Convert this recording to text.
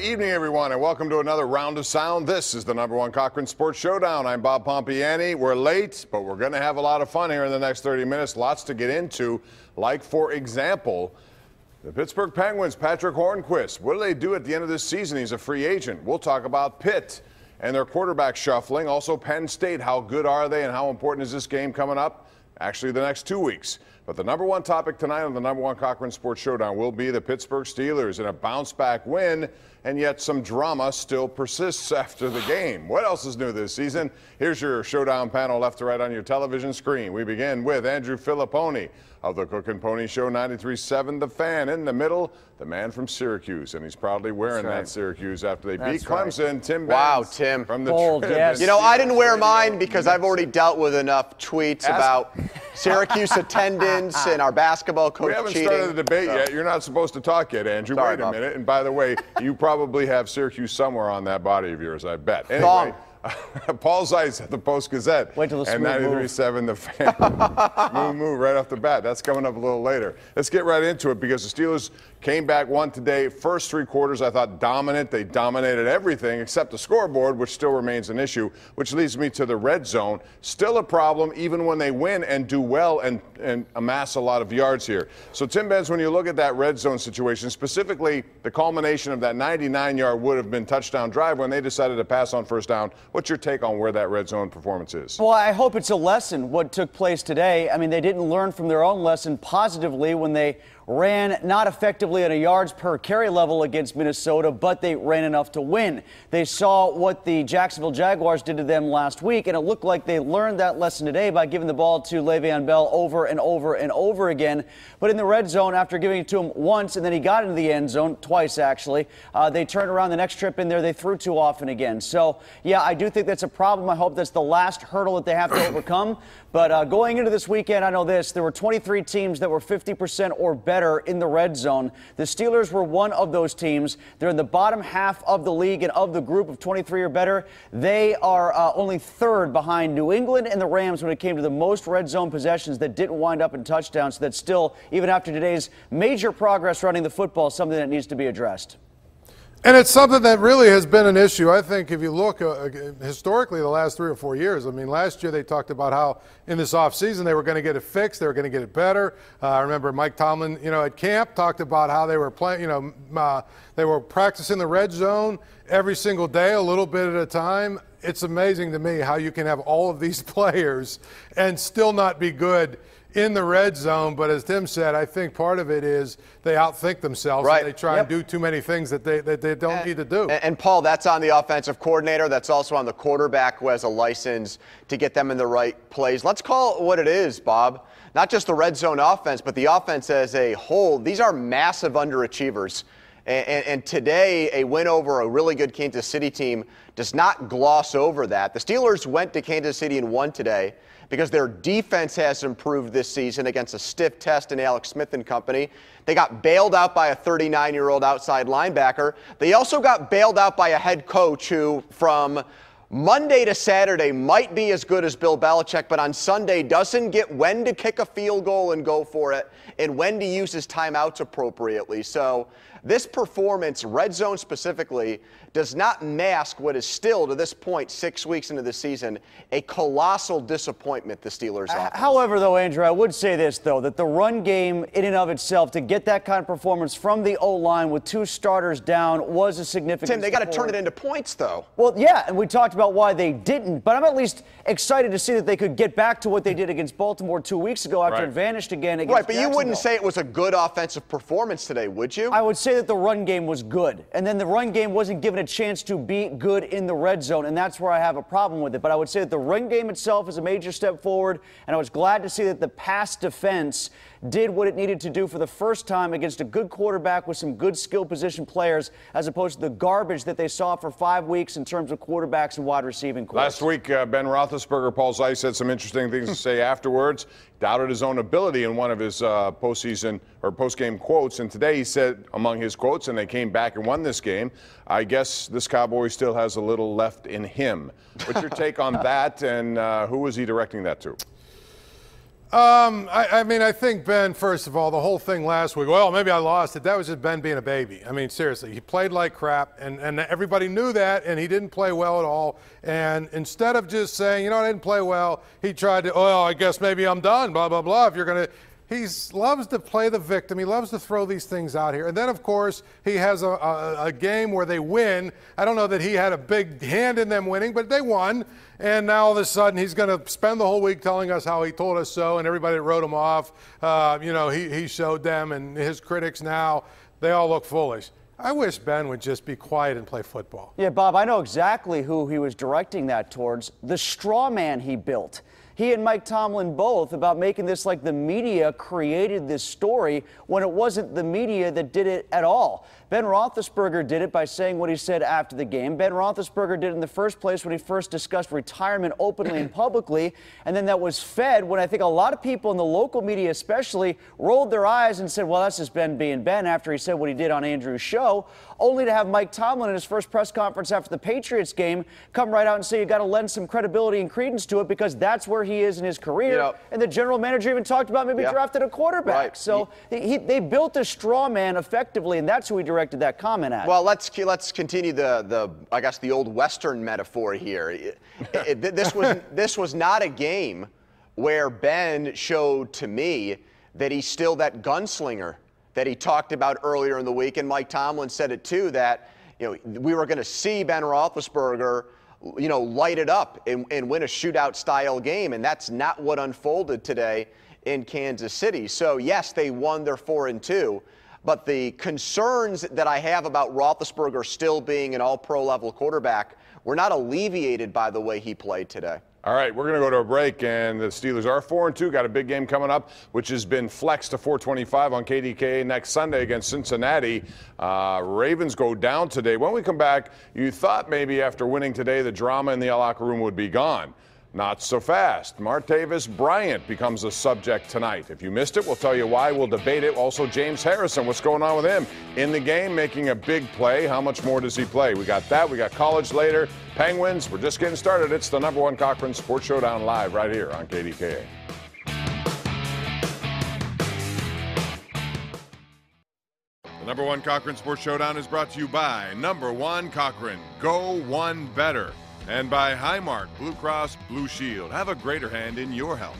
evening, everyone, and welcome to another round of sound. This is the #1 Cochran Sports Showdown. I'm Bob Pompiani. We're late, but we're going to have a lot of fun here in the next 30 minutes. Lots to get into, like, for example, the Pittsburgh Penguins, Patrick Hornqvist. What do they do at the end of this season? He's a free agent. We'll talk about Pitt and their quarterback shuffling. Also, Penn State, how good are they and how important is this game coming up? Actually, the next 2 weeks. But the #1 topic tonight on the #1 Cochran Sports Showdown will be the Pittsburgh Steelers in a bounce-back win, and yet some drama still persists after the game. What else is new this season? Here's your Showdown panel left to right on your television screen. We begin with Andrew Filipponi of the Cook and Pony Show, 93.7 The Fan. In the middle, the man from Syracuse, and he's proudly wearing that Syracuse after they beat Clemson. Tim Benz. Wow, Tim. From the Bold, yes. You know, I didn't wear mine because I've already dealt with enough tweets about Syracuse attendance and our basketball coach We haven't cheating. started the debate yet. You're not supposed to talk yet, Andrew. Sorry, Wait a Bob. minute. And by the way, you probably have Syracuse somewhere on that body of yours, I bet. Anyway, Paul Zeitz at the Post-Gazette. Wait till the and smooth 93.7 The Fan. Smooth move right off the bat. That's coming up a little later. Let's get right into it because the Steelers came back, won today. First three quarters, I thought, dominant. They dominated everything except the scoreboard, which still remains an issue, which leads me to the red zone. Still a problem even when they win and do well and amass a lot of yards here. So, Tim Benz, when you look at that red zone situation, specifically the culmination of that 99-yard would have been touchdown drive when they decided to pass on first down, what's your take on where that red zone performance is? Well, I hope it's a lesson, what took place today. I mean, they didn't learn from their own lesson positively when they ran not effectively at a yards per carry level against Minnesota, but they ran enough to win. They saw what the Jacksonville Jaguars did to them last week, and it looked like they learned that lesson today by giving the ball to Le'Veon Bell over and over and over again. But in the red zone, after giving it to him once, and then he got into the end zone, twice actually, they turned around the next trip in there, they threw too often again. So, yeah, I do think that's a problem. I hope that's the last hurdle that they have to overcome. But going into this weekend, I know this, there were 23 teams that were 50% or better in the red zone. The Steelers were one of those teams. They're in the bottom half of the league, and of the group of 23 or better, they are only third behind New England and the Rams when it came to the most red zone possessions that didn't wind up in touchdowns. So that's still, even after today's major progress running the football, something that needs to be addressed. And it's something that really has been an issue. I think if you look historically the last 3 or 4 years, I mean, last year they talked about how in this offseason they were going to get it fixed, they were going to get it better. I remember Mike Tomlin, at camp talked about how they were playing, they were practicing the red zone every single day, a little bit at a time. It's amazing to me how you can have all of these players and still not be good in the red zone. But as Tim said, I think part of it is they outthink themselves. Right. And they try and do too many things that they don't need to do. And Paul, that's on the offensive coordinator. That's also on the quarterback who has a license to get them in the right plays. Let's call it what it is, Bob. Not just the red zone offense, but the offense as a whole. These are massive underachievers. And today, a win over a really good Kansas City team does not gloss over that. The Steelers went to Kansas City and won today because their defense has improved this season against a stiff test in Alex Smith and company. They got bailed out by a 39-year-old outside linebacker. They also got bailed out by a head coach who, from Monday to Saturday, might be as good as Bill Belichick, but on Sunday doesn't get when to kick a field goal and go for it and when to use his timeouts appropriately. So this performance, red zone specifically, does not mask what is still, to this point, 6 weeks into the season, a colossal disappointment, the Steelers offense. However, though, Andrew, I would say this, though, that the run game in and of itself, to get that kind of performance from the O-line with 2 starters down, was a significant Tim, they got to step turn it forward. into points, though. Well, yeah, and we talked about why they didn't, but I'm at least excited to see that they could get back to what they did against Baltimore 2 weeks ago after it vanished again against Right, but you wouldn't Jacksonville. say it was a good offensive performance today, would you? I would say that the run game was good, and then the run game wasn't given a chance to be good in the red zone, and that's where I have a problem with it. But I would say that the run game itself is a major step forward, and I was glad to see that the pass defense did what it needed to do for the first time against a good quarterback with some good skill position players, as opposed to the garbage that they saw for 5 weeks in terms of quarterbacks and wide receiving corps. Last week, Ben Roethlisberger, Paul Zeitz said some interesting things to say afterwards. Doubted his own ability in one of his postseason or postgame quotes. And today he said, among his quotes, and they came back and won this game, I guess this Cowboy still has a little left in him. What's your take on that, and who was he directing that to? I mean, I think Ben, first of all, the whole thing last week, well, maybe I lost it. That was just Ben being a baby. I mean, seriously, he played like crap, and everybody knew that, and he didn't play well at all. And instead of just saying, you know, I didn't play well, he tried to, oh, I guess maybe I'm done, blah, blah, blah. If you're going to. He loves to play the victim. He loves to throw these things out here. And then, of course, he has a game where they win. I don't know that he had a big hand in them winning, but they won. And now all of a sudden he's going to spend the whole week telling us how he told us so, and everybody that wrote him off, he showed them, and his critics now, they all look foolish. I wish Ben would just be quiet and play football. Yeah, Bob, I know exactly who he was directing that towards. The straw man he built. He and Mike Tomlin both about making this like the media created this story when it wasn't the media that did it at all. Ben Roethlisberger did it by saying what he said after the game. Ben Roethlisberger did it in the first place when he first discussed retirement openly and publicly, and then that was fed when I think a lot of people in the local media especially rolled their eyes and said, well, that's just Ben being Ben after he said what he did on Andrew's show, only to have Mike Tomlin in his first press conference after the Patriots game come right out and say you got to lend some credibility and credence to it because that's where he is in his career. And the general manager even talked about maybe drafted a quarterback. Right. So they built a straw man effectively, and that's who he directed that comment at. Well, let's continue the I guess the old Western metaphor here. This was not a game where Ben showed to me that he's still that gunslinger that he talked about earlier in the week, and Mike Tomlin said it too, that we were going to see Ben Roethlisberger light it up and win a shootout style game, and that's not what unfolded today in Kansas City. So yes, they won their 4-2. But the concerns that I have about Roethlisberger still being an all-pro level quarterback were not alleviated by the way he played today. All right, we're going to go to a break, and the Steelers are 4-2. Got a big game coming up, which has been flexed to 425 on KDKA next Sunday against Cincinnati. Ravens go down today. When we come back, you thought maybe after winning today the drama in the locker room would be gone. Not so fast. Martavis Bryant becomes a subject tonight. If you missed it, we'll tell you why. We'll debate it. Also, James Harrison, what's going on with him? In the game, making a big play. How much more does he play? We got that. We got college later. Penguins, we're just getting started. It's the #1 Cochran Sports Showdown live right here on KDKA. The #1 Cochran Sports Showdown is brought to you by #1 Cochran. Go one better. And by Highmark Blue Cross Blue Shield. Have a greater hand in your health.